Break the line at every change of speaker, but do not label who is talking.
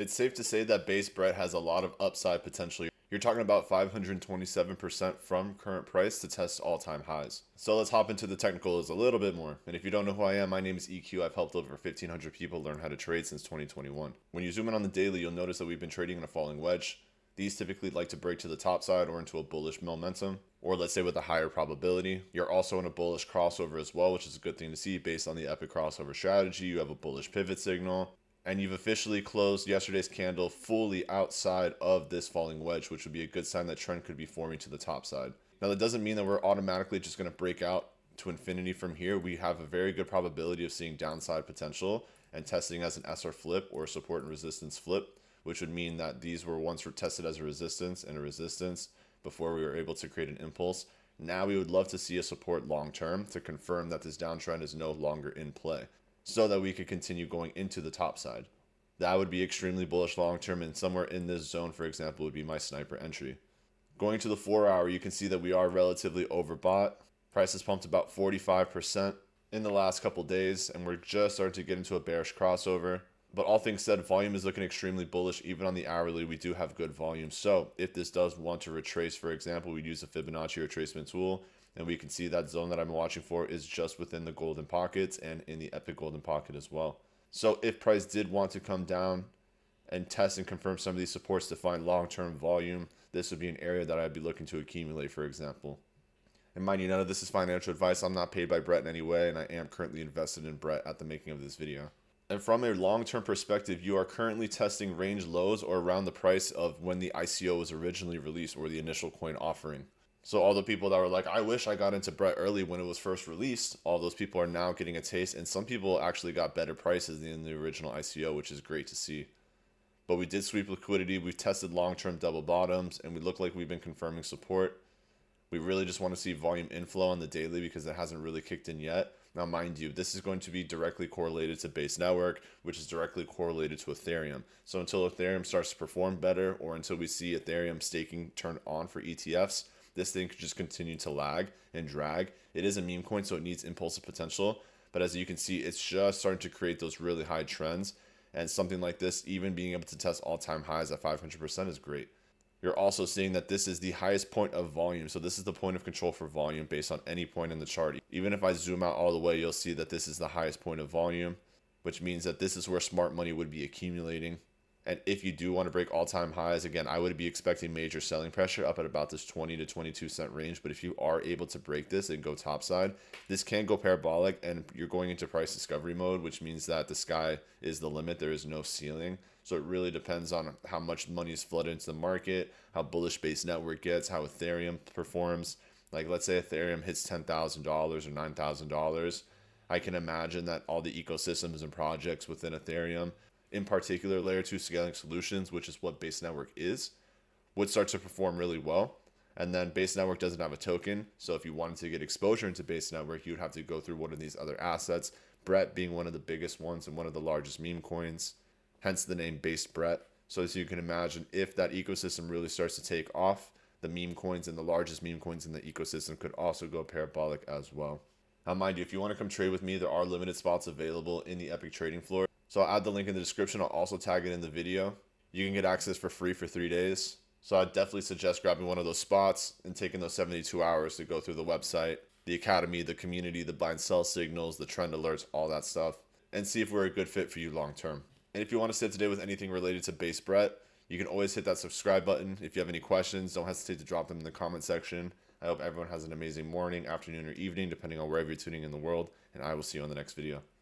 It's safe to say that base Brett has a lot of upside potential. You're talking about 527% from current price to test all-time highs. So let's hop into the technicals a little bit more. And if you don't know who I am, my name is EQ. I've helped over 1,500 people learn how to trade since 2021. When you zoom in on the daily, you'll notice that we've been trading in a falling wedge. These typically like to break to the top side or into a bullish momentum, or let's say with a higher probability. You're also in a bullish crossover as well, which is a good thing to see based on the EPIQ crossover strategy. You have a bullish pivot signal, and you've officially closed yesterday's candle fully outside of this falling wedge, which would be a good sign that trend could be forming to the top side. Now, that doesn't mean that we're automatically just going to break out to infinity from here. We have a very good probability of seeing downside potential and testing as an SR flip or support and resistance flip, which would mean that these were once tested as a resistance and a resistance before we were able to create an impulse. Now we would love to see a support long term to confirm that this downtrend is no longer in play, so that we could continue going into the top side. That would be extremely bullish long term, and somewhere in this zone, for example, would be my sniper entry. Going to the 4-hour, you can see that we are relatively overbought. Price has pumped about 45% in the last couple days, and we're just starting to get into a bearish crossover. But all things said, volume is looking extremely bullish. Even on the hourly, we do have good volume. So if this does want to retrace, for example, we'd use the Fibonacci retracement tool, and we can see that zone that I'm watching for is just within the golden pockets and in the EPIQ golden pocket as well. So if price did want to come down and test and confirm some of these supports to find long-term volume, this would be an area that I'd be looking to accumulate, for example. And mind you, none of this is financial advice. I'm not paid by Brett in any way, and I am currently invested in Brett at the making of this video. And from a long-term perspective, you are currently testing range lows or around the price of when the ICO was originally released, or the initial coin offering. So all the people that were like, I wish I got into Brett early when it was first released, all those people are now getting a taste, and some people actually got better prices than the original ICO, which is great to see. But we did sweep liquidity, we've tested long-term double bottoms, and we look like we've been confirming support. We really just want to see volume inflow on the daily because it hasn't really kicked in yet. Now, mind you, this is going to be directly correlated to base network, which is directly correlated to Ethereum. So until Ethereum starts to perform better, or until we see Ethereum staking turn on for ETFs, this thing could just continue to lag and drag. It is a meme coin, so it needs impulsive potential. But as you can see, it's just starting to create those really high trends. And something like this, even being able to test all-time highs at 500% is great. You're also seeing that this is the highest point of volume. So this is the point of control for volume based on any point in the chart. Even if I zoom out all the way, you'll see that this is the highest point of volume, which means that this is where smart money would be accumulating. And if you do want to break all-time highs, again, I would be expecting major selling pressure up at about this 20 to 22 cent range. But if you are able to break this and go topside, this can go parabolic, and you're going into price discovery mode, which means that the sky is the limit. There is no ceiling. So it really depends on how much money is flooded into the market, how bullish base network gets, how Ethereum performs. Like, let's say Ethereum hits $10,000 or $9,000. I can imagine that all the ecosystems and projects within Ethereum, in particular layer 2 scaling solutions, which is what base network is, would start to perform really well. And then base network doesn't have a token, so if you wanted to get exposure into base network, you'd have to go through one of these other assets, Brett being one of the biggest ones and one of the largest meme coins, hence the name base Brett. So as you can imagine, if that ecosystem really starts to take off, the meme coins and the largest meme coins in the ecosystem could also go parabolic as well. Now, mind you, if you want to come trade with me, there are limited spots available in the EPIQ trading floor. So I'll add the link in the description. I'll also tag it in the video. You can get access for free for 3 days. So I'd definitely suggest grabbing one of those spots and taking those 72 hours to go through the website, the academy, the community, the buy and sell signals, the trend alerts, all that stuff, and see if we're a good fit for you long term. And if you want to stay up to date with anything related to base Brett, you can always hit that subscribe button. If you have any questions, don't hesitate to drop them in the comment section. I hope everyone has an amazing morning, afternoon, or evening, depending on wherever you're tuning in the world, and I will see you on the next video.